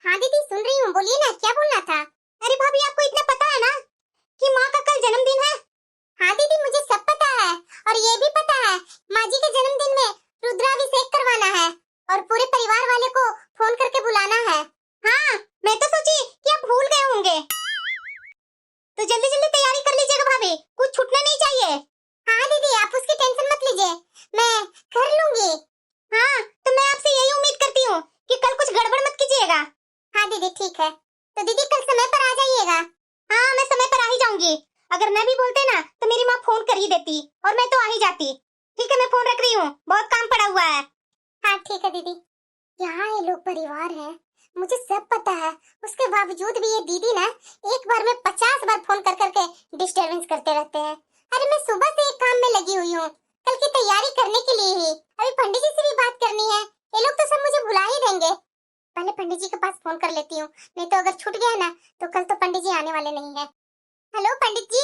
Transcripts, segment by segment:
हाँ दीदी सुन रही हूँ, बोलिए ना, क्या बोलना था। अरे भाभी, आपको इतना पता है ना कि माँ का कल जन्मदिन है। हाँ दीदी, मुझे सब पता है, और ये भी पता है माँ जी के जन्मदिन में रुद्राभिषेक करवाना है और पूरे परिवार वाले को फोन करके बुलाना है। हाँ, मैं तो सोची कि आप भूल गए होंगे, तो जल्दी जल्दी तैयारी कर लीजिएगा भाभी, कुछ छूटना नहीं चाहिए। हाँ दीदी, आप उसकी टेंशन मत लीजिए, मैं कर लूंगी। हाँ, तो मैं आपसे यही उम्मीद करती हूँ कि कल कुछ गड़बड़ मत कीजिएगा। हाँ दीदी ठीक है, तो दीदी कल समय पर आ जाइएगा। हाँ, मैं समय पर आ ही जाऊंगी। अगर न भी बोलते ना तो मेरी माँ फोन कर ही देती और मैं तो आ ही जाती। ठीक है, मैं फोन रख रही हूँ, बहुत काम पड़ा हुआ है। हाँ ठीक है दीदी। यहाँ ये लोग परिवार है, मुझे सब पता है, उसके बावजूद भी ये दीदी ना एक बार में 50 बार फोन कर करके डिस्टरबेंस करते रहते हैं। अरे मैं सुबह से एक काम में लगी हुई हूँ, कल की तैयारी करने के लिए ही। अभी पंडित जी से भी बात करनी है, ये लोग तो सब मुझे भुला ही देंगे। पहले पंडित जी के पास फोन कर लेती हूँ, नहीं तो अगर छूट गया ना तो कल तो पंडित जी आने वाले नहीं है। हेलो पंडित जी।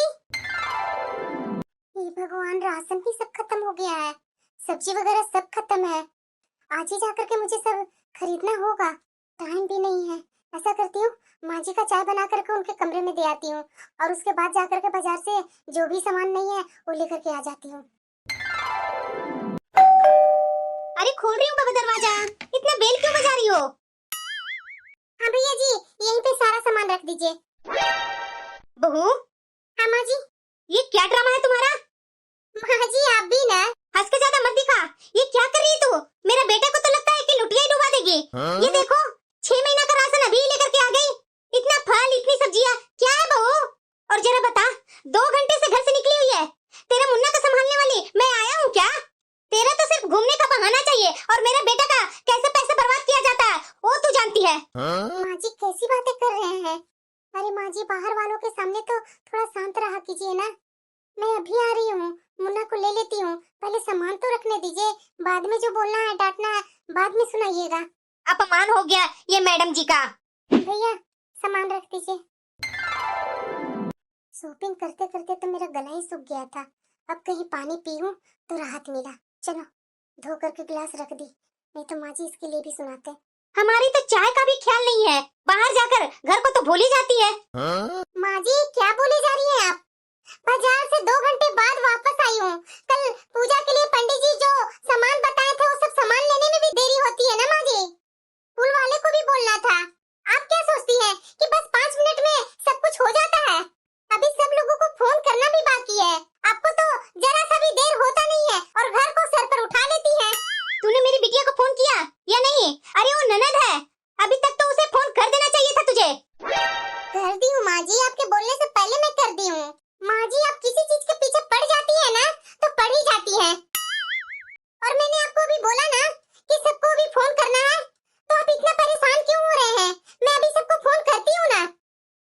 हे भगवान, राशन भी सब खत्म हो गया है, सब्जी वगैरह सब खत्म है। आज ही जाकर के मुझे सब खरीदना होगा, टाइम भी नहीं है। ऐसा करती हूँ, माँ जी का चाय बना करके उनके कमरे में दे आती हूँ और उसके बाद जाकर के बाजार से जो भी सामान नहीं है वो लेकर के आ जाती हूँ। अरे खोल रही हूँ बाबा दरवाजा, इतना बेल क्यों बजा रही हो? हाँ भैया जी, यहीं पे सारा सामान रख दीजिए। बहू। हाँ माँ जी। ये क्या ड्रामा है तुम्हारा? माँ जी आप भी ना। हंस के ज्यादा मत दिखा, ये क्या कर रही है तू? मेरा बेटा को तो लगता है कि लुटिया ही डुबा देगी। ये देखो, 6 महीना का राशन अभी लेकर के आ गई। इतना फल, इतनी सब्जियां, क्या है बहू? और जरा बता, 2 घंटे से घर से निकली हुई है, तेरा मुन्ना को संभालने वाली मैं आया हूँ क्या? तेरा तो सिर्फ घूमने का बहाना चाहिए, और मेरे बेटा का कैसे पैसे बर्बाद किया जाता है वो तू जानती है। माँ जी कैसी बातें कर रहे हैं? अरे माँ जी, बाहर वालों के सामने तो थोड़ा शांत रहा कीजिए ना। मैं अभी आ रही हूँ, मुन्ना को ले लेती हूँ, पहले सामान तो रखने दीजिए, बाद में जो बोलना है डांटना है बाद में सुनाइएगा। अपमान हो गया ये मैडम जी का। भैया सामान रख दीजिए। शॉपिंग करते करते तो मेरा गला ही सूख गया था, अब कहीं पानी पीऊं तो राहत मिला। चलो धो करके गिलास रख दी, नहीं तो माँ जी इसके लिए भी सुनाते। हमारी तो चाय का भी ख्याल नहीं है, बाहर जाकर घर को तो भूल ही जाती है। माँ जी क्या बोले जा रही हैं आप? बाजार से 2 घंटे बाद वापस आई हूँ, कल पूजा के लिए पंडित जी जो सामान बताए थे वो सब सामान लेने में भी देरी होती है ना माँ जी। पुल वाले को भी बोलना था। आप क्या सोचती हैं कि बस 5 मिनट में सब कुछ हो जाता है? अभी सब लोगों को फोन करना भी बाकी है, आपको तो जरा सा भी देर होता नहीं है और घर को सर पर उठा लेती हैं। तूने मेरी बिटिया को फोन किया या नहीं? अरे वो ननद है, अभी तक तो उसे फोन कर देना चाहिए था तुझे। कर दी हूँ माँ जी, आपके बोलने से पहले मैं कर दी हूँ। माँ जी आप किसी चीज के पीछे पड़ जाती है ना तो पड़ ही जाती है। और मैंने आपको अभी बोला ना कि सबको भी फोन करना है, तो आप इतना परेशान क्यों हो रहे हैं? मैं अभी सबको फोन करती हूँ ना,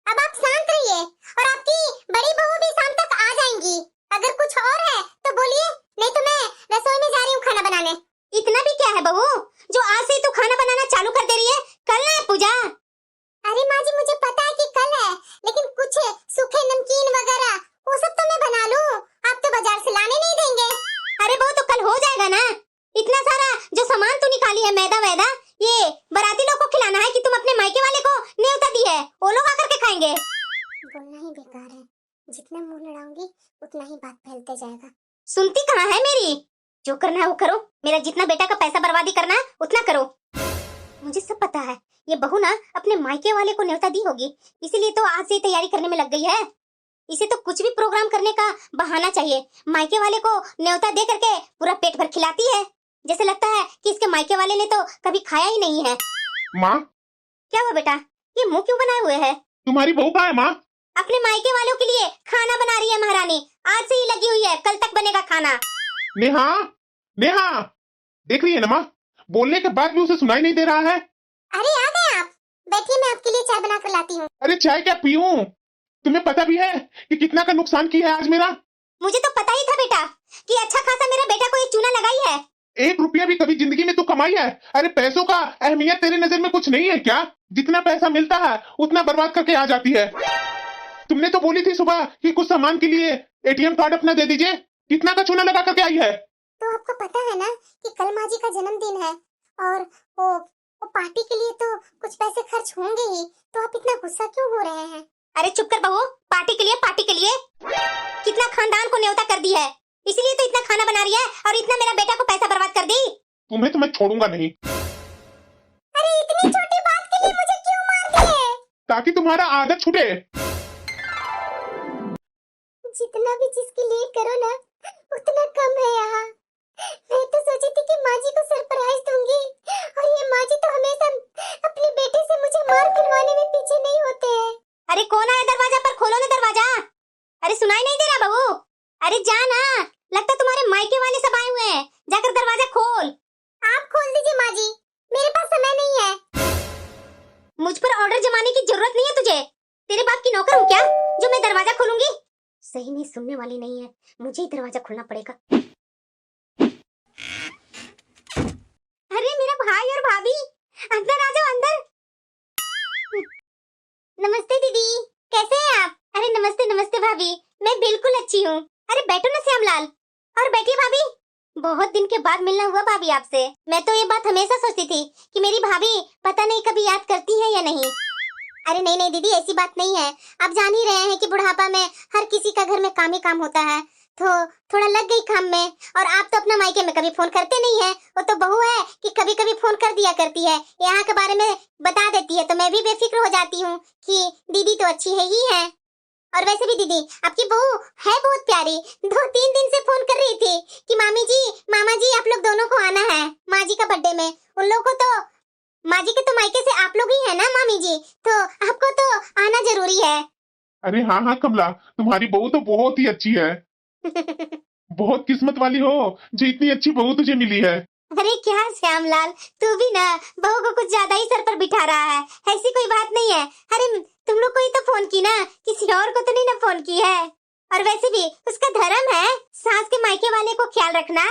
अब आप शांत रहिए, और आपकी बड़ी बहू भी शाम तक आ जाएंगी। अगर कुछ और है तो बोलिए, नहीं तो मैं रसोई में जा रही हूँ खाना बनाने। इतना भी क्या है बहू, जो आज से तू खाना बनाना चालू कर दे रही है? कल ना है पूजा। अरे माँ जी मुझे पता है कि कल है, लेकिन कुछ सूखे नमकीन वगैरह वो सब तो मैं बना लूं, आप तो बाजार से लाने नहीं देंगे। अरे बहू तो कल हो जाएगा ना, इतना सारा जो सामान तू निकाली है मैदा वैदा, ये बाराती लोग को खिलाना है कि तुम अपने मायके वाले को न्योता दी है, वो लोग आकर के खाएंगे। बोलना ही बेकार है, जितना मुंह लड़ाऊंगी उतना ही बात फैलते जाएगा। सुनती कहाँ है मेरी? जो करना है वो करो, मेरा जितना बेटा का पैसा बर्बादी करना है उतना करो। मुझे सब पता है, ये बहू ना अपने मायके वाले को न्योता दी होगी, इसीलिए तो आज से तैयारी करने में लग गई है। इसे तो कुछ भी प्रोग्राम करने का बहाना चाहिए, मायके वाले को न्योता दे करके पूरा पेट भर खिलाती है, जैसे लगता है कि इसके मायके वाले ने तो कभी खाया ही नहीं है। माँ क्या हुआ बेटा, ये मुंह क्यों बनाए हुए है? तुम्हारी बहू कहाँ है माँ? अपने मायके वालों के लिए खाना बना रही है महारानी, आज से ही लगी हुई है, कल तक बनेगा खाना। नेहा, नेहा देख रही है ना माँ, बोलने के बाद भी उसे सुनाई नहीं दे रहा है। अरे आ गए आप, बैठिए मैं आपके लिए चाय बना कर लाती हूँ। अरे चाय क्या पीऊं? तुम्हें पता भी है कि कितना का नुकसान किया है आज मेरा? मुझे तो पता ही था बेटा कि अच्छा खासा मेरे बेटा को ये चूना लगाई है। 1 रुपया भी कभी जिंदगी में तू कमाई है? अरे पैसों का अहमियत तेरी नजर में कुछ नहीं है क्या? जितना पैसा मिलता है उतना बर्बाद करके आ जाती है। तुमने तो बोली थी सुबह कि कुछ सामान के लिए ATM कार्ड अपना दे दीजिए, कितना का चूना लगा करके आई है? तो आपको पता है ना कि कल माँ जी का जन्मदिन है, और वो वो पार्टी के लिए तो कुछ पैसे खर्च होंगे ही, तो आप इतना गुस्सा क्यों हो रहे हैं? अरे चुप कर बहू, पार्टी के लिए कितना खानदान को न्योता कर दी है, इसीलिए तो इतना खाना बना रही है और इतना मेरा बेटा को पैसा बर्बाद कर दी। तुम्हें तो मैं छोड़ूंगा नहीं। अरे इतनी छोटी बात के लिए मुझे क्यों मार दिए? ताकि तुम्हारा आदत छूटे। जितना भी जिसके लिए करो ना उतना कम है यहाँ। मैं तो सोची थी कि माँ जी को सरप्राइज दूंगी, और ये माँ जी तो हमेशा अपने बेटे से मुझे मार खिलवाने में पीछे नहीं होते हैं। अरे कौन आया दरवाजा पर? खोलो ना दरवाजा। अरे सुनाई नहीं दे रहा बहू? अरे जा ना, लगता तुम्हारे मायके वाले सब आए हुए हैं, जाकर दरवाजा खोल। आप खोल दीजिए माँ जी, मेरे पास समय नहीं है। मुझ पर ऑर्डर जमाने की जरूरत नहीं है तुझे, तेरे बाप की नौकर हूँ क्या जो मैं दरवाजा खोलूंगी? सही में सुनने वाली नहीं है, मुझे ही दरवाजा खोलना पड़ेगा। अरे मेरा भाई और भाभी, अंदर आ जाओ अंदर। नमस्ते दीदी, कैसे हैं आप? अरे नमस्ते नमस्ते भाभी, मैं बिल्कुल अच्छी हूँ। अरे बैठो ना श्यामलाल। और बैठिए भाभी, बहुत दिन के बाद मिलना हुआ भाभी आपसे। मैं तो ये बात हमेशा सोचती थी कि मेरी भाभी पता नहीं कभी याद करती है या नहीं। अरे नहीं नहीं दीदी, ऐसी बात नहीं है। आप जान ही रहे हैं कि बुढ़ापा में हर किसी का घर में काम ही काम होता है, तो थोड़ा लग गई काम में। और आप तो अपना मायके में कभी फोन करते नहीं है, वो तो बहू है कि कभी कभी फोन कर दिया करती है, यहाँ के बारे में बता देती है, तो मैं भी बेफिक्र हो जाती हूँ कि दीदी तो अच्छी है ही है। और वैसे भी दीदी आपकी बहू है बहुत प्यारी, 2-3 दिन से फोन कर रही थी कि मामी जी मामा जी आप लोग दोनों को आना है माँ जी का बर्थडे में। उन लोगों को तो माँ जी के तो मायके से आप लोग ही है ना मामी जी, तो आपको तो आना जरूरी है। अरे हाँ हाँ कमला, तुम्हारी बहू तो बहुत ही अच्छी है। बहुत किस्मत वाली हो जो इतनी अच्छी बहू तुझे मिली है। अरे क्या श्यामलाल, तू भी ना बहू को कुछ ज्यादा ही सर पर बिठा रहा है, ऐसी कोई बात नहीं है। अरे तुम लोग को ही तो फोन की ना, किसी और को तो नहीं ना फोन की है। और वैसे भी उसका धर्म है सास के मायके वाले को ख्याल रखना।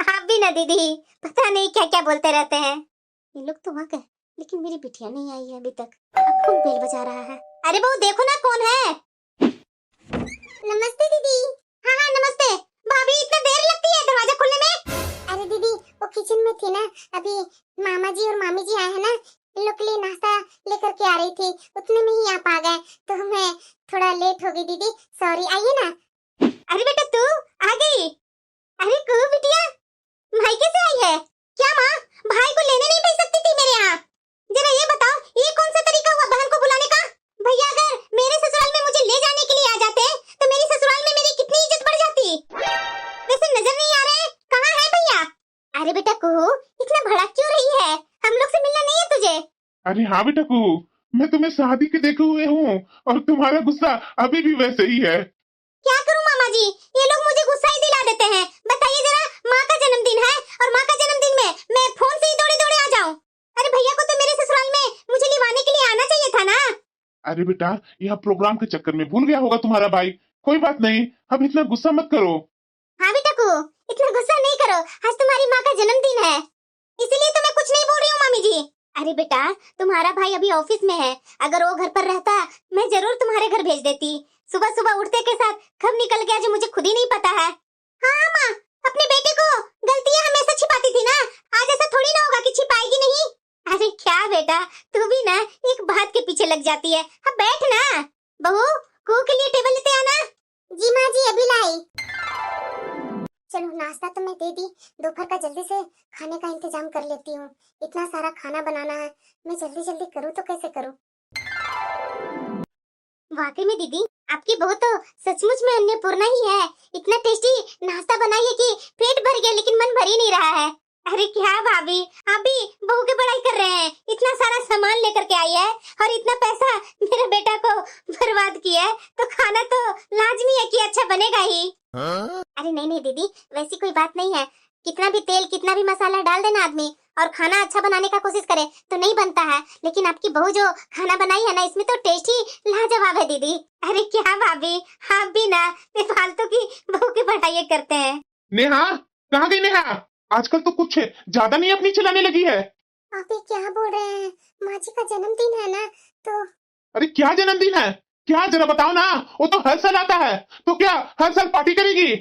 आप भी ना दीदी, पता नहीं क्या क्या बोलते रहते हैं। ये लोग तो आ गए, लेकिन मेरी बिटिया नहीं आई है अभी तक। अब कौन बेल बजा रहा है? अरे बहू देखो ना कौन है। नमस्ते दीदी। हाँ हाँ नमस्ते। भाभी इतना देर लगती है दरवाजा खोलने में? अरे दीदी वो किचन में थी ना, अभी मामा जी और मामी जी आए हैं ना, इन लोग के लिए नाश्ता लेकर के आ रही थी, उतने में ही आप आ गए, तो मैं थोड़ा लेट हो गई दीदी, सॉरी। आइए ना। अरे बेटा तू आ गई? अरे कू बिटिया, भाई कैसे आई है? क्या माँ भाई को लेने नहीं भेज सकती थी मेरे यहाँ? जरा ये बताओ, ये कौन सा तरीका हुआ बहन को बुलाने का? भैया अगर मेरे ससुराल में मुझे ले जाने के लिए आ जाते तो मेरी ससुराल में मेरी कितनी इज्जत बढ़ जाती। वैसे नजर नहीं आ रहे, कहाँ है भैया? अरे बेटा कुहू, इतना भड़क क्यों रही है? हम लोग से मिलना नहीं है तुझे? अरे हाँ बेटा को, मैं तुम्हें शादी के देखे हुए हूँ और तुम्हारा गुस्सा अभी भी वैसे ही है। क्या करूं मामा जी, ये लोग मुझे गुस्सा ही दिला देते हैं। बताइए जरा, माँ का जन्मदिन है और माँ का जन्मदिन में मैं फोन से ही दौड़े दौड़े आ जाऊं? अरे भैया को तो मेरे ससुराल में मुझे लिवाने के लिए आना चाहिए था ना। अरे बेटा, यह प्रोग्राम के चक्कर में भूल गया होगा तुम्हारा भाई। कोई बात नहीं, अब इतना गुस्सा मत करो। हाँ बेटा को, इतना गुस्सा नहीं करो, आज तुम्हारी माँ का जन्मदिन है, इसीलिए तो मैं कुछ नहीं बोल रही हूँ मामी जी। अरे बेटा तुम्हारा भाई अभी ऑफिस में है, अगर वो घर पर रहता मैं जरूर तुम्हारे घर भेज देती। सुबह सुबह उठते के साथ कब निकल गया जो मुझे खुद ही नहीं पता है। हाँ माँ, अपने बेटे को गलतियाँ हमेशा छिपाती थी ना, आज ऐसा थोड़ी ना होगा कि छिपाएगी नहीं। अरे क्या बेटा, तू भी ना एक बात के पीछे लग जाती है। अब बैठ ना बहू, कू के लिए टेबल लेते आना। जी माँ जी अभी लाई। चलो नाश्ता तो मैं दे दी, दोपहर का जल्दी से खाने का इंतजाम कर लेती हूँ। इतना सारा खाना बनाना है, मैं जल्दी जल्दी करूँ तो कैसे करूँ? वाकई में दीदी आपकी बहू तो सचमुच में अन्नपूर्णा ही है। इतना टेस्टी नाश्ता बनाई है कि पेट भर गया लेकिन मन भर ही नहीं रहा है। अरे क्या भाभी, आप भी बहू की बड़ाई कर रहे हैं? इतना सारा सामान लेकर के आई है और इतना पैसा मेरे बेटा को बर्बाद किया है, तो खाना तो लाजमी है कि अच्छा बनेगा ही। अरे नहीं नहीं दीदी, वैसी कोई बात नहीं है। कितना भी तेल कितना भी मसाला डाल देना आदमी और खाना अच्छा बनाने का कोशिश करे तो नहीं बनता है, लेकिन आपकी बहू जो खाना बनाई है ना, इसमें तो टेस्ट ही लाजवाब है दीदी। अरे क्या भाभी, आप भी ना फालतू की बहू की बढ़ाई करते हैं। नेहा, कहाँ गई नेहा? आजकल तो कुछ ज्यादा नहीं अपनी चलाने लगी है। आप ये क्या बोल रहे हैं? माँ जी का जन्मदिन है ना, तो अरे क्या जन्मदिन है? क्या जरा बताओ ना, वो तो हर साल आता है, तो क्या हर साल पार्टी करेगी?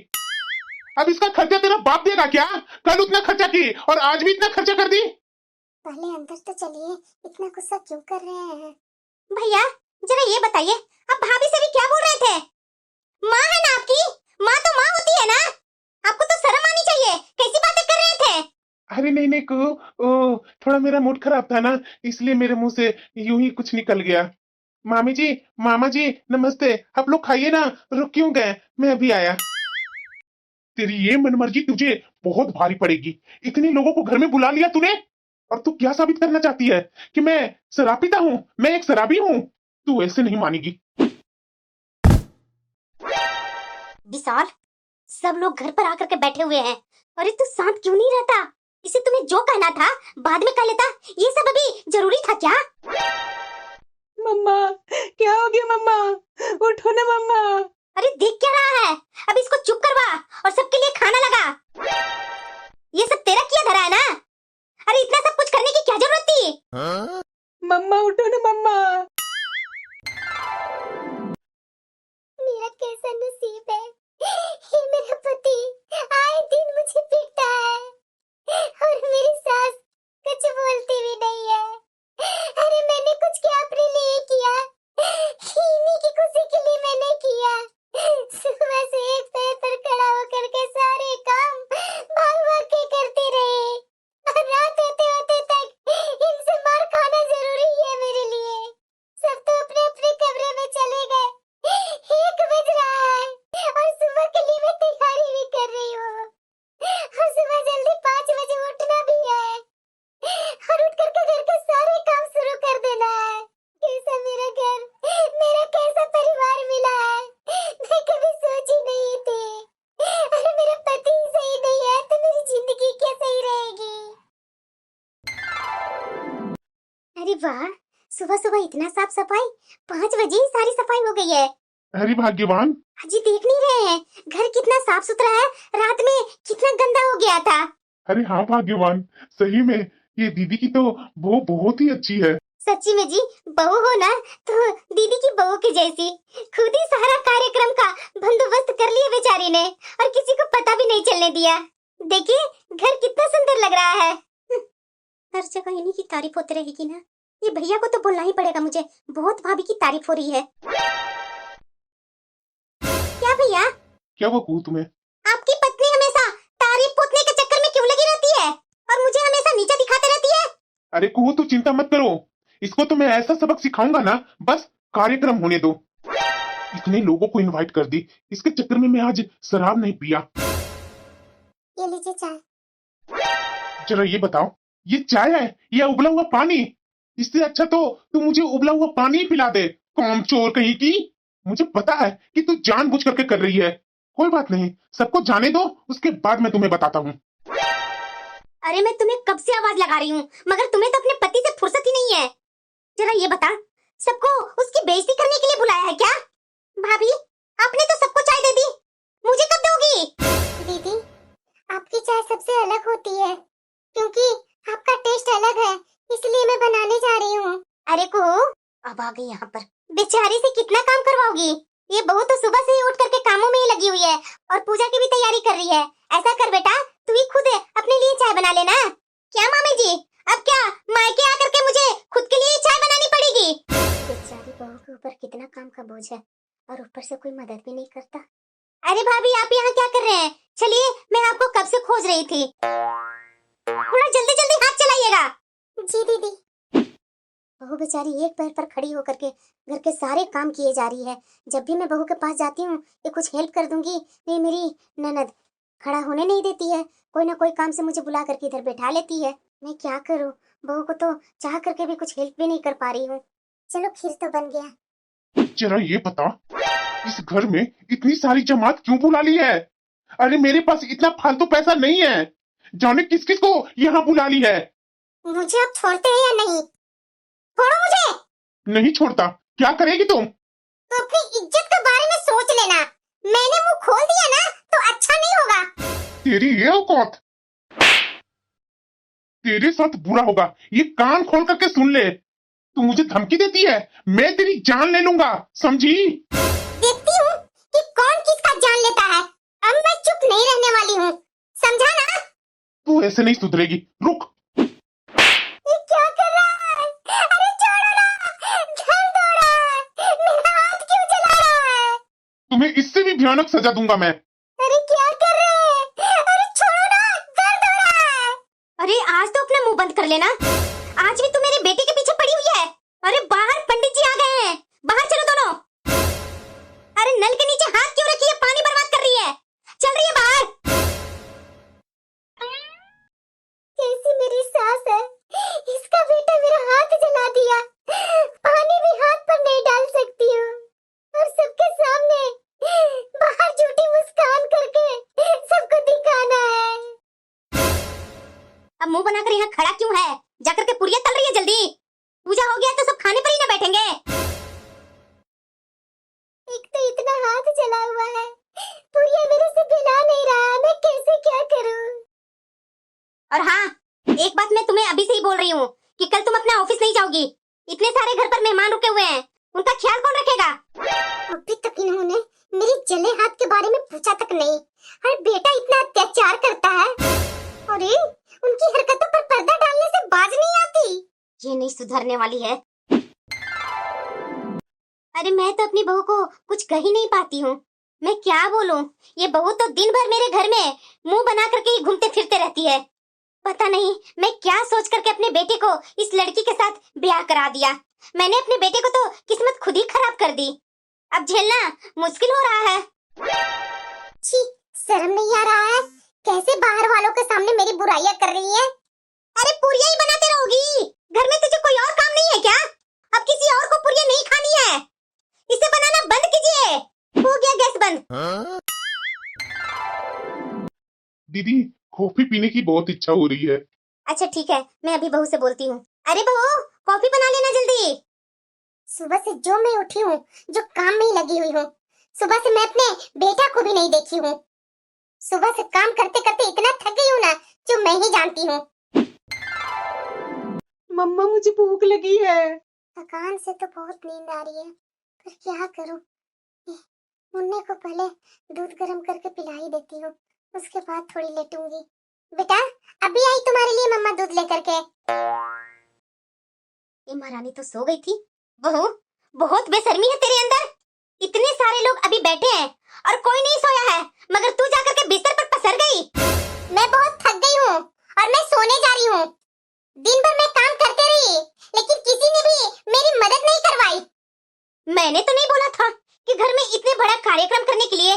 अब इसका खर्चा तेरा बाप देगा क्या? कल उतना खर्चा की और आज भी इतना खर्चा कर दी। पहले अंदर तो चलिए, इतना गुस्सा क्यों कर रहे हैं? भैया जरा ये बताइए, आप भाभी से भी क्या बोल रहे थे? माँ है ना आपकी, माँ तो माँ होती है ना, आपको तो शर्म आनी चाहिए, कैसी बातें कर रहे थे? अरे नहीं नहीं को थोड़ा मेरा मूड खराब था ना, इसलिए मेरे मुंह से यूं ही कुछ निकल गया। मामी जी, मामा जी, नमस्ते। आप लोग खाइए ना, रुक क्यों गए? मैं अभी आया। तेरी ये मनमर्जी तुझे बहुत भारी पड़ेगी। इतने लोगों को घर में बुला लिया तूने, और तू क्या साबित करना चाहती है कि मैं शराब पीता हूँ? मैं एक शराबी हूँ? तू ऐसे नहीं मानेगी। विशाल, सब लोग घर पर आकर के बैठे हुए हैं, अरे तू शांत क्यों नहीं रहता? इसे तुम्हें जो कहना था बाद में कह लेता, ये सब अभी जरूरी था क्या? मम्मा, क्या हो गया मम्मा? उठो ना मम्मा। अरे देख क्या रहा है, अब इसको चुप करवा और सबके लिए खाना लगा। ये सब तेरा किया धरा है ना? अरे इतना सब कुछ करने की क्या जरूरत थी? मम्मा उठो ना मम्मा। मेरा कैसा नसीब है, ये मेरा पति आए दिन मुझे पीटता है और मेरी सास कुछ बोलती भी नहीं है। अरे मैंने कुछ क्या अपने लिए किया? इन्हीं की खुशी के लिए मैंने किया। सुबह से एक पैर पर खड़ा होकर के सारे काम भाग भाग के करते रहे, और रात होते होते तक इनसे मार खाना जरूरी है मेरे लिए। सब तो अपने अपने कमरे में चले गए, 1 बज रहा है और सुबह के लिए मैं तैयारी भी कर रही हूँ, और सुबह जल्दी 5 बजे उठना भी है और उठ करके घर के सारे काम शुरू कर देना है। कैसा मेरा घर, मेरा कैसा परिवार मिला है, मैं कभी सोची नहीं थी। अरे मेरा पति ही सही नहीं है तो मेरी जिंदगी क्या सही रहेगी? अरे वाह, सुबह सुबह इतना साफ सफाई, 5 बजे ही सारी सफाई हो गई है। अरे भाग्यवान। अजी देख नहीं रहे हैं घर कितना साफ सुथरा है, रात में कितना गंदा हो गया था। अरे हाँ भाग्यवान, सही में ये दीदी की तो वो बहुत ही अच्छी है। सच्ची में जी, बहू हो ना तो दीदी की बहू की जैसी। खुद ही सारा कार्यक्रम का बंदोबस्त कर लिया बेचारी ने, और किसी को पता भी नहीं चलने दिया। देखिए घर कितना सुंदर लग रहा है। हर जगह इन्हीं की तारीफ होती रहेगी ना, ये भैया को तो बोलना ही पड़ेगा मुझे, बहुत भाभी की तारीफ हो रही है। क्या भैया? क्या वो कहूँ तुम्हें? आपकी पत्नी हमेशा तारीफ पोतने के चक्कर में क्यों लगी रहती है और मुझे हमेशा नीचा दिखाते रहती है? अरे कुहू तू चिंता मत करो, इसको तो मैं ऐसा सबक सिखाऊंगा ना, बस कार्यक्रम होने दो। इतने लोगों को इनवाइट कर दी, इसके चक्कर में मैं आज शराब नहीं पिया। ये लीजिए चाय। जरा ये बताओ, ये चाय है या उबला हुआ पानी? इससे अच्छा तो तू मुझे उबला हुआ पानी ही पिला दे, कामचोर कहीं की। मुझे पता है कि तू जानबूझ करके कर रही है। कोई बात नहीं, सबको जाने दो, उसके बाद मैं तुम्हें बताता हूँ। अरे मैं तुम्हें कब से आवाज लगा रही हूँ, मगर तुम्हें तो अपने पति से फुर्सत ही नहीं है। जरा ये बता, सबको उसकी बेइज्जती करने के लिए बुलाया है क्या? भाभी आपने तो सबको चाय दे दी, मुझे कब दोगी? दीदी आपकी चाय सबसे अलग होती है, क्योंकि आपका टेस्ट अलग है, इसलिए मैं बनाने जा रही हूँ। अरे को अब आ गई यहाँ पर, बेचारी से कितना काम करवाओगी? ये बहू तो सुबह से ही उठ करके कामों में ही लगी हुई है और पूजा की भी तैयारी कर रही है। ऐसा कर बेटा, तू ही खुद अपने लिए चाय बना लेना। क्या मामी जी, अब क्या मायके आकर के मुझे खुद के लिए चाय बनानी पड़ेगी? बेचारी बहू के ऊपर कितना काम का बोझ है और ऊपर से कोई मदद भी नहीं करता। अरे भाभी आप यहाँ क्या कर रहे हैं? चलिए मैं आपको कब से खोज रही थी, थोड़ा जल्दी जल्दी हाथ चलाइएगा। जी दीदी। बहू बेचारी एक पैर पर खड़ी होकर के घर के सारे काम किए जा रही है। जब भी मैं बहू के पास जाती हूँ ये कुछ हेल्प कर दूंगी, ये मेरी ननद खड़ा होने नहीं देती है, कोई ना कोई काम से मुझे बुला करके इधर बैठा लेती है। मैं क्या करूँ, बहू को तो चाह करके भी कुछ हेल्प भी नहीं कर पा रही हूँ। चलो खीर तो बन गया। जरा ये बता, इस घर में इतनी सारी जमात क्यों बुला ली है? अरे मेरे पास इतना फालतू पैसा नहीं है, जाने किस किस को यहाँ बुला ली है। मुझे अब छोड़ते हैं या नहीं? छोड़ो मुझे। नहीं छोड़ता। क्या करेगी तुम? तो अपनी इज्जत के बारे में सोच लेना, मैंने मुंह खोल दिया ना तो अच्छा नहीं होगा। तेरी ये औकात, तेरे साथ बुरा होगा, ये कान खोल करके सुन ले। तू मुझे धमकी देती है, मैं तेरी जान ले लूंगा, समझी? देखती हूँ कि कौन किसका जान लेता है। अब मैं चुप नहीं रहने वाली हूँ, समझा ना? तू ऐसे नहीं सुधरेगी, रुक। ये क्या कर रहा है? अरे छोड़ो ना, दर्द हो रहा है, मेरा हाथ क्यों जला रहा है? तुम्हें इससे भी भयानक सजा दूंगा मैं। अरे क्या कर रहे हैं? अरे छोड़ो ना, दर्द हो रहा है। अरे आज तो अपना मुंह बंद कर लेना, आज भी तू मेरे बेटे के पीछे पड़ी हुई है। अरे बाहर पंडित जी आ गए हैं, बाहर चलो दोनों। अरे नल के नीचे हाथ क्यों रखी है, पानी बर्बाद कर रही है, चल रही है बाहर। कैसी मेरी सास है, इसका बेटा मेरा हाथ जला दिया, पानी भी हाथ पर नहीं डाल सकती हूँ और सबके सामने बाहर झूठी मुस्कान करके सबको दिखाना है। अब मुंह बनाकर यहाँ खड़ा क्यों है? जाकर के पुड़िया तल रही है, जल्दी पूजा हो गया तो सब खाने पर ही ना बैठेंगे। एक तो इतना हाथ जला हुआ है, पुड़िया मेरे से पिला नहीं रहा, मैं कैसे क्या करूं? और हाँ, एक बात मैं तुम्हें अभी से ही बोल रही हूँ कि कल तुम अपना ऑफिस नहीं जाओगी। इतने सारे घर पर मेहमान रुके हुए हैं, उनका ख्याल कौन रखेगा? अभी तक इन्होंने मेरे जले हाथ के बारे में पूछा तक नहीं। अरे बेटा इतना अत्याचार करता है, अरे उनकी हरकतों पर पर्दा डालने से बाज नहीं आती। ये नहीं सुधरने वाली है। अरे मैं तो अपनी बहू को कुछ कह ही नहीं पाती हूँ, मैं क्या बोलूं? ये बहू तो दिन भर मेरे घर में मुंह बना करके ही घूमते फिरते रहती है। पता नहीं मैं क्या सोच करके अपने बेटे को इस लड़की के साथ ब्याह करा दिया। मैंने अपने बेटे को तो किस्मत खुद ही खराब कर दी, अब झेलना मुश्किल हो रहा है। छी, शर्म नहीं आ रहा है? कैसे बाहर वालों के सामने मेरी बुराइयां कर रही है? अरे पुड़िया ही बनाते रहोगी, घर में तुझे कोई और काम नहीं है क्या? अब किसी और को पुड़िया नहीं खानी है, इसे बनाना बंद कीजिए। हो गया गैस बंद। दीदी कॉफी पीने की बहुत इच्छा हो रही है। अच्छा ठीक है, मैं अभी बहू से बोलती हूँ। अरे बहू, कॉफी बना लेना जल्दी। सुबह से जो मैं उठी हूँ, जो काम में ही लगी हुई हूँ, सुबह से मैं अपने बेटा को भी नहीं देखी हूँ। सुबह से काम करते करते इतना थक गई हूँ ना, जो मैं ही जानती हूँ। मम्मा मुझे भूख लगी है। थकान से तो बहुत नींद आ रही है, पर क्या करूँ? मुन्ने को पहले दूध गर्म करके पिला ही देती हूँ, उसके बाद थोड़ी लेटूंगी। बेटा अभी आई तुम्हारे लिए मम्मा दूध लेकर के। ये महारानी तो सो गई थी। बहू, बहुत बेशर्मी है तेरे अंदर। इतने सारे लोग अभी बैठे हैं और कोई नहीं सोया है, मगर तू जाकर के बिस्तर पर पसर गई। मैं बहुत थक गई हूँ और मैं सोने जा रही हूँ। दिन भर मैं काम करते रही, लेकिन किसी ने भी मेरी मदद नहीं करवाई। मैंने तो नहीं बोला था कि घर में इतने बड़ा कार्यक्रम करने के लिए?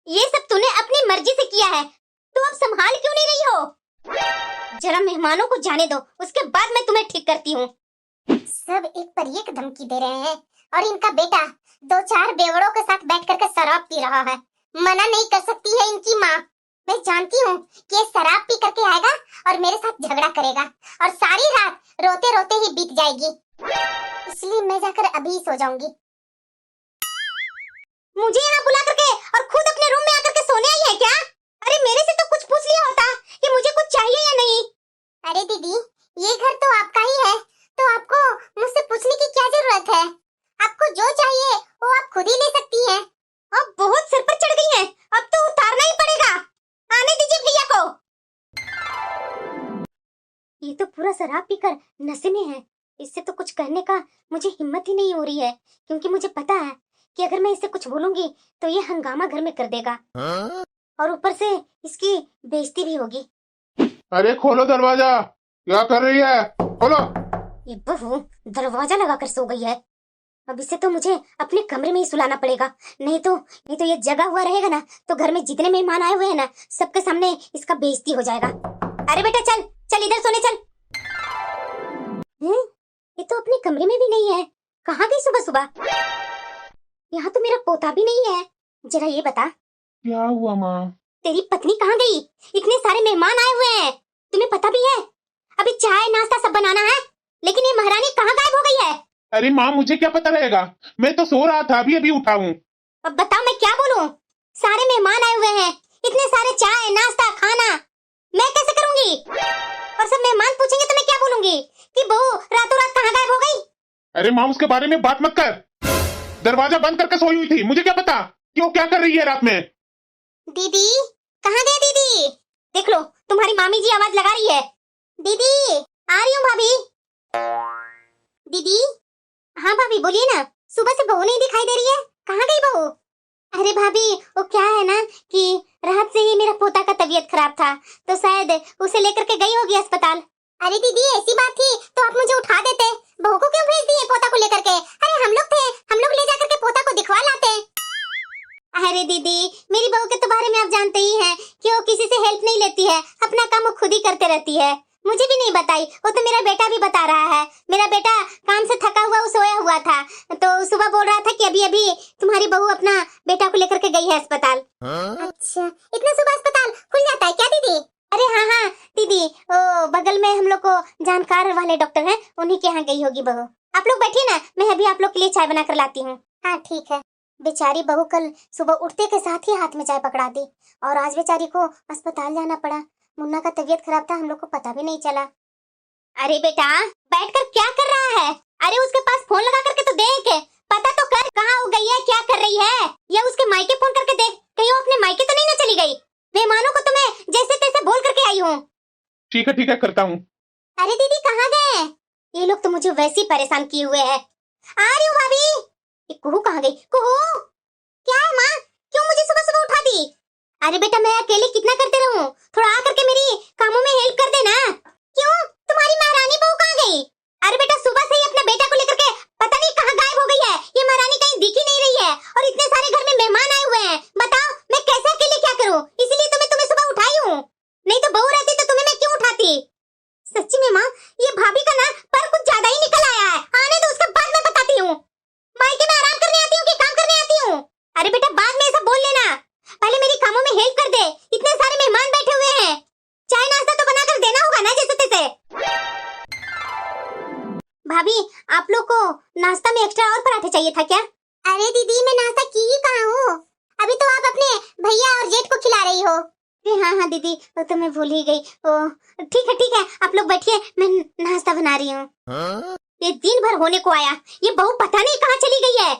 ये सब तूने अपनी मर्जी से किया है, तू अब संभाल क्यों नहीं रही हो? जरा मेहमानों को जाने दो, उसके बाद मैं तुम्हें ठीक करती हूँ। सब एक पर एक धमकी दे रहे हैं और इनका बेटा दो चार बेवड़ों के साथ बैठ करके शराब पी रहा है। मना नहीं कर सकती है इनकी माँ। मैं जानती हूँ कि ये शराब पी करके आएगा और मेरे साथ झगड़ा करेगा और सारी रात रोते रोते ही बीत जाएगी, इसलिए मैं जाकर अभी ही सो जाऊंगी। मुझे यहाँ बुला करके और खुद अपने रूम में आकर के सोने आई है क्या? अरे मेरे से तो कुछ पूछ लिया होता कि मुझे कुछ चाहिए या नहीं। अरे दीदी, ये घर तो आपका ही है, तो आपको मुझसे पूछने की क्या जरूरत है? आपको जो चाहिए वो आप खुद ही ले सकती हैं। अब बहुत सिर पर चढ़ गई हैं, अब तो उतारना ही पड़ेगा। आने दीजिए भैया को। ये तो पूरा शराब पीकर नशे में है, इससे तो कुछ कहने का मुझे हिम्मत ही नहीं हो रही है, क्योंकि मुझे पता है कि अगर मैं इसे कुछ बोलूंगी तो ये हंगामा घर में कर देगा और ऊपर से इसकी बेइज्जती भी होगी। अरे खोलो दरवाजा, क्या कर रही है? खोलो। ये बहू दरवाजा लगाकर सो गई है, अब इसे तो मुझे अपने कमरे में ही सुलाना पड़ेगा, नहीं तो ये जगा हुआ रहेगा ना, तो घर में जितने मेहमान आए हुए हैं ना, सबके सामने इसका बेइज्जती हो जाएगा। अरे बेटा चल चल इधर सोने चल। ये तो अपने कमरे में भी नहीं है, कहाँ गई सुबह सुबह? यहाँ तो मेरा पोता भी नहीं है। जरा ये बता, क्या हुआ माँ? तेरी पत्नी कहाँ गई? इतने सारे मेहमान आए हुए हैं, तुम्हें पता भी है अभी चाय नाश्ता सब बनाना है, लेकिन ये महारानी कहाँ गायब हो गई है? अरे माँ मुझे क्या पता रहेगा, मैं तो सो रहा था, अभी अभी उठा हूँ। अब बताओ मैं क्या बोलूं? सारे मेहमान आए हुए हैं, इतने सारे चाय नाश्ता खाना मैं कैसे करूंगी? और सब मेहमान पूछेंगे तो मैं क्या बोलूंगी कि बहू रातों रात कहाँ गायब हो गई? अरे माँ उसके बारे में बात मत कर, दरवाजा बंद करके सोई हुई थी, मुझे क्या पता कि वो क्या कर रही है रात में। दीदी कहाँ गए दीदी? देख लो तुम्हारी मामी जी आवाज लगा रही है। दीदी आ रही हूँ भाभी। दीदी, हाँ भाभी बोलिए ना। सुबह से बहू नहीं दिखाई दे रही है, कहाँ गई बहू? अरे भाभी, वो क्या है ना कि रात से ही मेरा पोता का तबीयत खराब था, तो शायद उसे लेकर के गई होगी अस्पताल। अरे दीदी, ऐसी बात थी तो आप मुझे उठा देते, बहू को क्यों भेज दिए पोता को लेकर के? अरे हम लोग थे, हम लोग ले जाकर के पोता को दिखवा लाते। अरे दीदी, मेरी बहू के तो बारे में आप जानते ही हैं कि वो किसी से हेल्प नहीं लेती है, अपना काम वो खुद ही करते रहती है। मुझे भी नहीं बताई, वो तो मेरा बेटा भी बता रहा है। मेरा बेटा काम से थका हुआ वो सोया हुआ था, तो सुबह बोल रहा था कि अभी अभी तुम्हारी बहू अपना बेटा को लेकर के गई है अस्पताल। अच्छा, इतना सुबह अस्पताल खुल जाता है क्या दीदी? अरे हाँ हाँ दीदी, ओ बगल में हम लोग को जानकार वाले डॉक्टर हैं, उन्हीं के यहाँ गई होगी बहू। आप लोग बैठिए ना, मैं अभी आप लोग के लिए चाय बना कर लाती हूँ। हाँ ठीक है। बेचारी बहू कल सुबह उठते के साथ ही हाथ में चाय पकड़ा दी, और आज बेचारी को अस्पताल जाना पड़ा। मुन्ना का तबीयत खराब था, हम लोग को पता भी नहीं चला। अरे बेटा, बैठकर क्या कर रहा है? अरे उसके पास फोन लगा करके तो देख, पता तो कर कहाँ हो गई है, क्या कर रही है, या उसके मायके फोन करके देख, कहीं वो अपने मायके तो नहीं ना चली गई। मेहमानों को तो मैं जैसे तैसे बोल करके आई हूँ। ठीक है करता हूँ। अरे दीदी कहाँ गए? ये लोग तो मुझे वैसे ही परेशान किए हुए हैं। आ रही हूँ भाभी। ये कुहू कहाँ गई? कुहू, क्या है माँ, क्यों मुझे सुबह सुबह उठा दी? अरे बेटा, मैं अकेले कितना करते रहूं, थोड़ा आकर के मेरी कामों में हेल्प कर देना। क्यों, तुम्हारी महारानी बहू कहाँ गई? अरे बेटा, सुबह से ही अपने बेटा को लेकर के पता नहीं कहाँ गायब हो गई है। ये महारानी कहीं दिख ही नहीं रही है, और इतने सारे घर में मेहमान आए हुए हैं। बताओ मैं कैसे अकेले क्या करूं? इसीलिए तो मैं तुम्हें सुबह उठाई हूँ, नहीं तो बहू रहती तो तुम्हें मैं क्यों उठाती? सच्ची में माँ, ये भाभी का ना पर कुछ ज्यादा ही निकल आया है। आने दो, उसके बाद मैं बताती हूँ। मायके में आराम करने आती हूँ कि काम करने आती हूँ? अरे बेटा, बाद में ऐसा बोल लेना, पहले मेरी कामों में हेल्प कर दे। इतने सारे मेहमान बैठे हुए हैं, चाय नाश्ता तो बनाकर देना होगा ना जैसे तैसे। भाभी, आप लोग को नाश्ता में एक्स्ट्रा और पराठे चाहिए था क्या? अरे दीदी, मैं नाश्ता की ही कहाँ हूँ, अभी तो आप अपने भैया और जेठ को खिला रही हो। हाँ हाँ दीदी, वो तो मैं भूल ही गई। ओ ठीक है, आप लोग बैठिए, मैं नाश्ता बना रही हूँ। ये दिन भर होने को आया, ये बहू पता नहीं कहाँ चली गई है।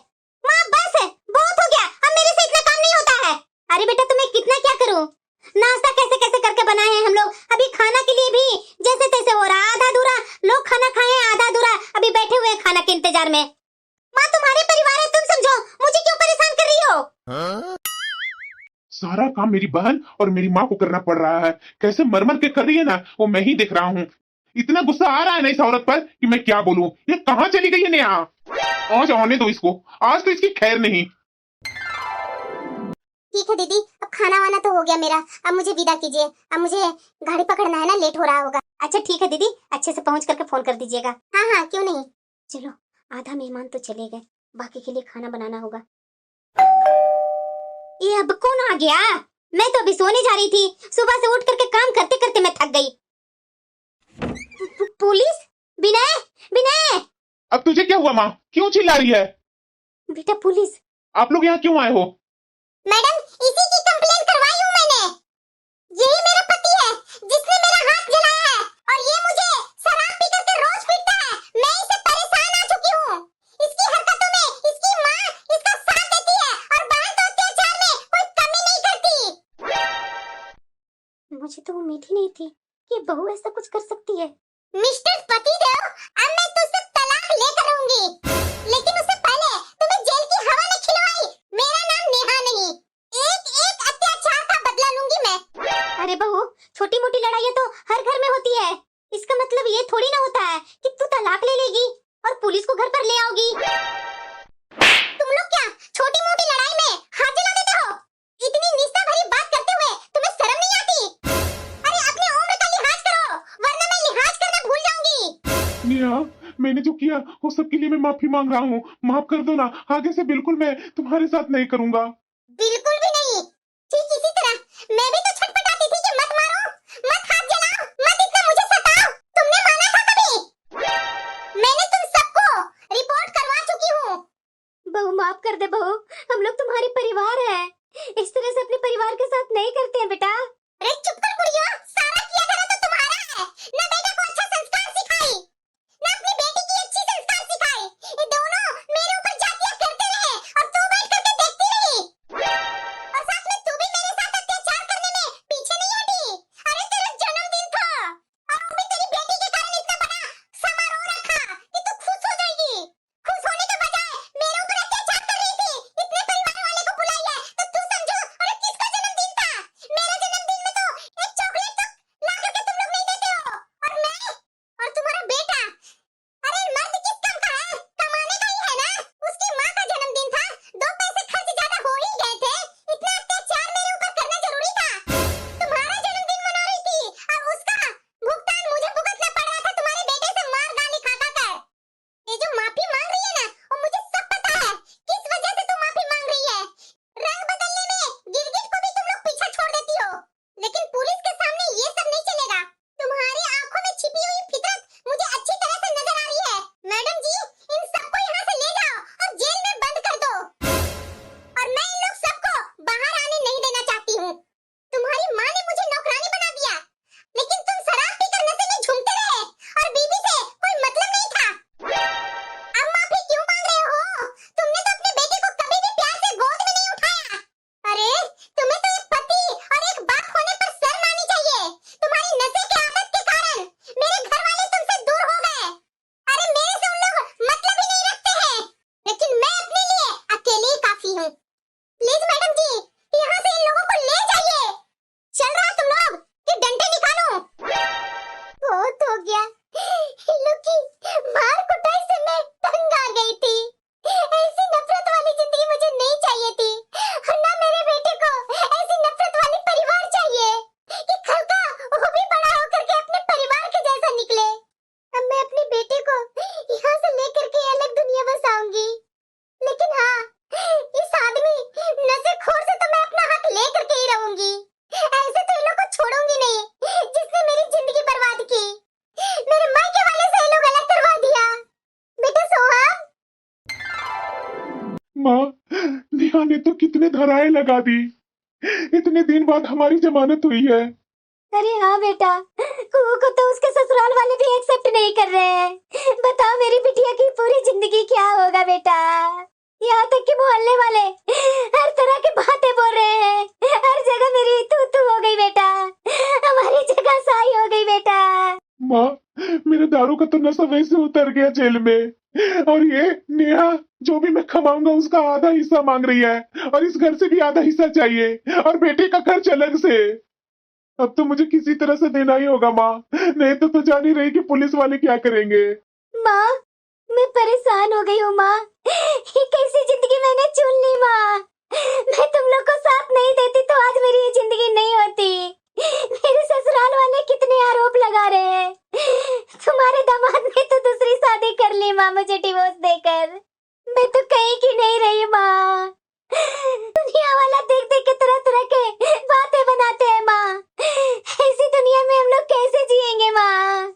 माँ बस है, बहुत हो गया, अब मेरे से इतना काम नहीं होता है। अरे बेटा, तुम्हें कितना क्या करूँ, नाश्ता कैसे कैसे करके बनाए हैं हम लोग, अभी खाना के लिए भी जैसे तैसे हो रहा, आधा अधूरा। लोग खाना खाए हैं, आधा अधूरा अभी बैठे हुए हैं खाना के इंतजार में। माँ, तुम्हारे परिवार है, तुम समझो, मुझे क्यों परेशान कर रही हो? सारा काम मेरी बहन और मेरी माँ को करना पड़ रहा है, कैसे मरमर के कर रही है ना, वो मैं ही देख रहा हूँ। इतना गुस्सा आ रहा है ना इस औरत पर कि मैं क्या बोलूं। ये कहाँ चली गई है नेहा? आज आने दो इसको, आज तो इसकी खैर नहीं। ठीक है दीदी, अब खाना वाना तो हो गया मेरा, अब मुझे विदा कीजिए, अब मुझे गाड़ी पकड़ना है ना, लेट हो रहा होगा। अच्छा ठीक है दीदी, अच्छे से पहुंच करके फोन कर दीजिएगा। हाँ हाँ क्यों नहीं। चलो, आधा मेहमान तो चले गए, बाकी के लिए खाना बनाना होगा। ये अब कौन आ गया? मैं तो अभी सोने जा रही थी, सुबह से उठ करके काम करते करते मैं थक गई। पुलिस? विनय, विनय! अब तुझे क्या हुआ माँ, क्यों चिल्ला रही है? बेटा पुलिस। आप लोग यहाँ क्यों आए हो? मैडम, इसी की कंप्लेंट करवाई हूँ मैंने। यही मेरा पति है जिसने मेरा हाथ जलाया है, और ये मुझे शराब पी करके रोज पीटता है। मैं इससे परेशान आ चुकी हूँ। इसकी हरकतों में इसकी माँ इसका साथ देती है, और बहन तो अत्याचार में कोई कमी नहीं करती। मुझे तो उम्मीद ही नहीं थी कि बहू ऐसा कुछ कर सकती है। मिस्टर पतिदेव, अब मैं तुझसे तलाक लेकर रहूंगी, लेकिन उससे पहले तुम्हें जेल की हवा न खिलवाई। मेरा नाम नेहा नहीं, एक एक अत्याचार का बदला लूंगी मैं। अरे बहू, छोटी मोटी लड़ाइयाँ तो हर घर में होती है, इसका मतलब ये थोड़ी ना होता है कि तू तलाक ले लेगी और पुलिस को घर पर ले आओगी। तुम लोग क्या छोटी मोटी लड़ाई में हाथ जला देते हो? इतनी निस्ता भरी बात करते हुए तुम्हें शर्म नहीं आती? अरे अपनी उम्र का लिहाज करो, वरना मैं लिहाज करना भूल जाऊंगी। नेहा, मैंने जो किया वो सब के लिए मैं माफी मांग रहा हूँ, माफ कर दो ना। आगे से बिल्कुल मैं तुम्हारे साथ नहीं करूंगा। बिल्कुल भी नहीं। ठीक इसी तरह मैं भी तो छटपटाती थी कि मत मारो, मत हाथ जलाओ, मत इतना मुझे सताओ। तुमने माना था कभी? मैंने तुम सबको रिपोर्ट करवा चुकी हूँ। बहू माफ कर दे बहू, हम लोग तुम्हारे परिवार हैं, इस तरह से अपने परिवार के साथ नहीं करते हैं बेटा। अरे चुप कर कुड़िया, सारा किया धरा तो तुम्हारा है। ना बेटा को अच्छा संस्कार सिखाई, ना अपनी बेटी की अच्छी संस्कार सिखाई। ये दोनों मेरे ऊपर जातियां करते रहे और तू बैठ करके देखती रही। और साथ में तू भी मेरे साथ अत्याचार करने में पीछे नहीं हटी। अरे तेरा जन्मदिन था और वो भी तेरी बेटी के कारण इतना बड़ा समारोह माँ, नेहा ने तो कितने धराए लगा दी। इतने दिन बाद हमारी जमानत हुई है। अरे हाँ बेटा, कुहू को तो उसके ससुराल वाले भी एक्सेप्ट नहीं कर रहे हैं। बताओ मेरी बिटिया की पूरी जिंदगी क्या होगा बेटा। यहाँ तक कि मोहल्ले वाले हर तरह की बातें बोल रहे हैं। हर जगह मेरी तू तू हो गई बेटा, हमारी जगह साई हो गई बेटा। माँ, मेरे दारू का तो नशा वैसे उतर गया जेल में, और ये नेहा जो भी मैं कमाऊंगा उसका आधा हिस्सा मांग रही है, और इस घर से भी आधा हिस्सा चाहिए, और बेटे का खर्च अलग से। अब तो मुझे किसी तरह से देना ही होगा माँ, नहीं तो जान ही रही कि पुलिस वाले क्या करेंगे। माँ, मैं परेशान हो गई हूँ माँ। ये कैसी जिंदगी मैंने चुन ली माँ। मैं तुम लोग को साथ नहीं देती तो आज मेरी ये जिंदगी नहीं होती। मेरे ससुराल वाले कितने आरोप लगा रहे हैं। तुम्हारे दामाद ने तो दूसरी शादी कर ली माँ मुझे डिवोर्स देकर। मैं तो कहीं की नहीं रही माँ। दुनिया वाला देख देख के तरह तरह के बातें बनाते हैं माँ। ऐसी दुनिया में हम लोग कैसे जिएंगे माँ।